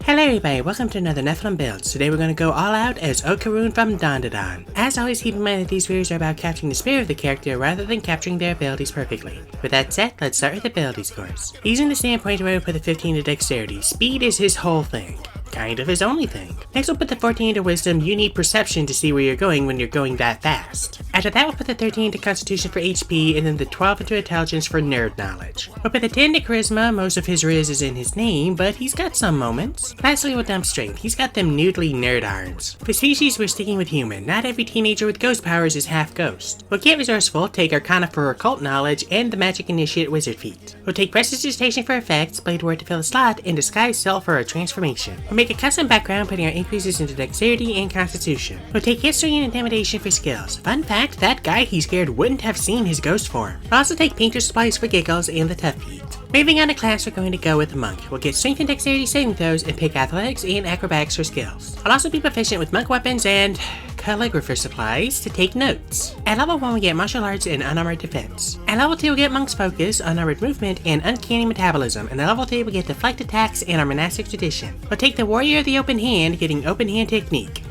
Hello everybody, welcome to another Nephilim builds. Today we're going to go all out as Okarun from Dandadan. As always, keep in mind that these videos are about capturing the spirit of the character rather than capturing their abilities perfectly. With that said, let's start with ability scores. Using the standpoint where we put the 15 to dexterity, speed is his whole thing. Kind of his only thing. Next we'll put the 14 to wisdom. You need perception to see where you're going when you're going that fast. After that we'll put the 13 to constitution for HP and then the 12 into intelligence for nerd knowledge. We'll put the 10 to charisma. Most of his riz is in his name, but he's got some moments. Lastly we'll dump strength. He's got them noodly nerd arms. For species we're sticking with human. Not every teenager with ghost powers is half ghost. We'll get resourceful, take arcana for occult knowledge, and the magic initiate wizard feat. We'll take prestidigitation for effects, blade word to fill a slot, and disguise self for a transformation. We'll make a custom background, putting our increases into dexterity and constitution. We'll take history and intimidation for skills. Fun fact, that guy he scared wouldn't have seen his ghost form. We'll also take painter supplies for giggles and the tough feat. Moving on to class, we're going to go with the monk. We'll get strength and dexterity saving throws and pick athletics and acrobatics for skills. I'll also be proficient with monk weapons and calligrapher supplies to take notes. At level 1 we get martial arts and unarmored defense. At level 2 we get monk's focus, unarmored movement, and uncanny metabolism. And at level 3 we get deflect attacks and our monastic tradition. We'll take the warrior of the open hand, getting open hand technique.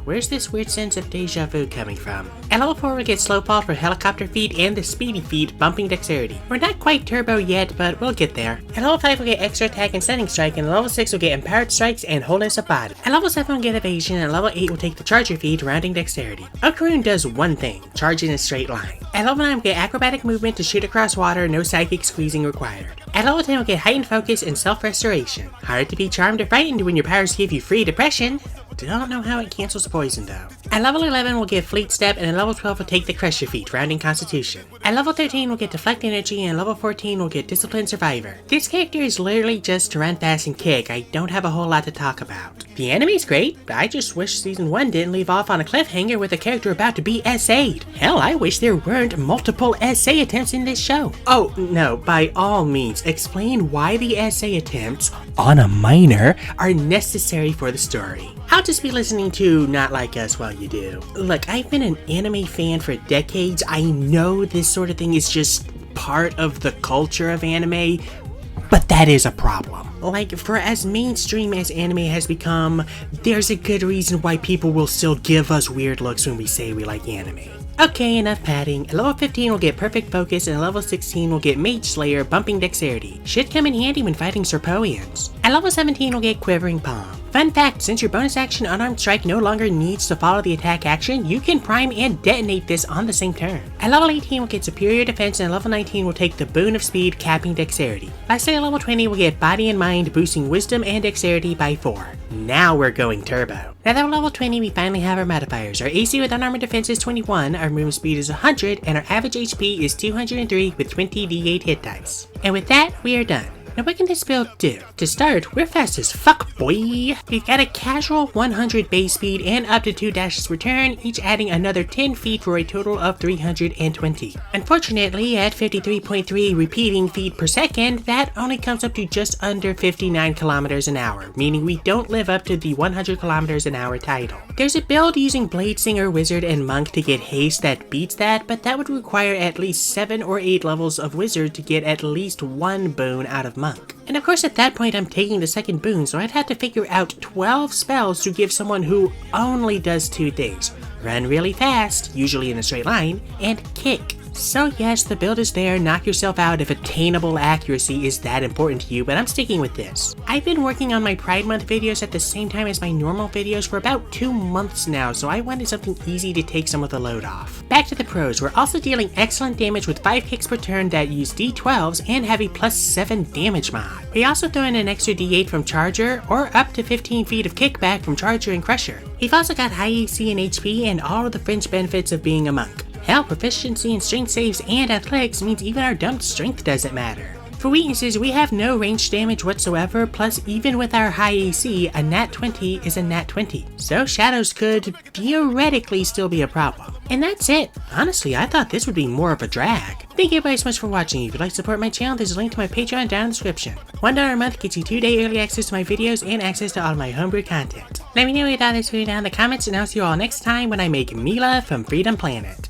Where's this weird sense of deja vu coming from? At level 4 we get slow fall for helicopter feat and the speedy feat, bumping dexterity. We're not quite turbo yet, but we'll get there. At level 5 we'll get extra attack and stunning strike, and at level 6 we'll get empowered strikes and wholeness of body. At level 7 we'll get evasion, and at level 8 we'll take the charger feat, rounding dexterity. Okarun does one thing, charge in a straight line. At level 9 we'll get acrobatic movement to shoot across water, no psychic squeezing required. At level 10 we'll get heightened focus and self-restoration. Hard to be charmed or frightened when your powers give you free depression. Don't know how it cancels poison though. At level 11 we'll get fleet step, and at level 12 we'll take the crusher feat, rounding constitution. At level 13 we'll get deflect energy, and at level 14 we'll get disciplined survivor. This character is literally just to run fast and kick. I don't have a whole lot to talk about. The anime's great, but I just wish season 1 didn't leave off on a cliffhanger with a character about to be SA'd. Hell, I wish there weren't multiple SA attempts in this show. Oh no, by all means, explain why the SA attempts on a minor are necessary for the story. I'll just be listening to Not Like Us while you do. Look, I've been an anime fan for decades. I know this sort of thing is just part of the culture of anime, but that is a problem. Like, for as mainstream as anime has become, there's a good reason why people will still give us weird looks when we say we like anime. Okay, enough padding. At level 15 we'll get perfect focus, and at level 16 we'll get mage slayer, bumping dexterity. Should come in handy when fighting Serpoians. At level 17 we'll get quivering palm. Fun fact, since your bonus action unarmed strike no longer needs to follow the attack action, you can prime and detonate this on the same turn. At level 18 we'll get superior defense, and at level 19 we'll take the boon of speed, capping dexterity. Lastly at level 20 we'll get body and mind, boosting wisdom and dexterity by 4. Now we're going turbo. Now that we're level 20 we finally have our modifiers. Our AC with unarmored defense is 21, our movement speed is 100, and our average HP is 203 with 20 d8 hit dice. And with that, we are done. Now what can this build do? To start, we're fast as fuck, boy! We've got a casual 100 base speed and up to 2 dashes return, each adding another 10 feet for a total of 320. Unfortunately, at 53.3 repeating feet per second, that only comes up to just under 59 kilometers an hour, meaning we don't live up to the 100 kilometers an hour title. There's a build using Blade Singer, Wizard, and Monk to get haste that beats that, but that would require at least 7 or 8 levels of Wizard to get at least one boon out of Monk. And of course at that point I'm taking the second boon, so I'd have to figure out 12 spells to give someone who only does 2 things. Run really fast, usually in a straight line, and kick. So yes, the build is there, knock yourself out if attainable accuracy is that important to you, but I'm sticking with this. I've been working on my Pride Month videos at the same time as my normal videos for about 2 months now, so I wanted something easy to take some of the load off. Back to the pros, we're also dealing excellent damage with 5 kicks per turn that use d12s and have a +7 damage mod. We also throw in an extra d8 from Charger, or up to 15 feet of kickback from Charger and Crusher. We've also got high AC and HP and all of the fringe benefits of being a monk. Hell, proficiency in strength saves and athletics means even our dumped strength doesn't matter. For weaknesses, we have no range damage whatsoever, plus even with our high AC, a nat 20 is a nat 20. So shadows could theoretically still be a problem. And that's it. Honestly, I thought this would be more of a drag. Thank you guys so much for watching. If you'd like to support my channel, there's a link to my Patreon down in the description. $1 a month gets you 2-day early access to my videos and access to all of my homebrew content. Let me know what you thought of this video down in the comments, and I'll see you all next time when I make Mila from Freedom Planet.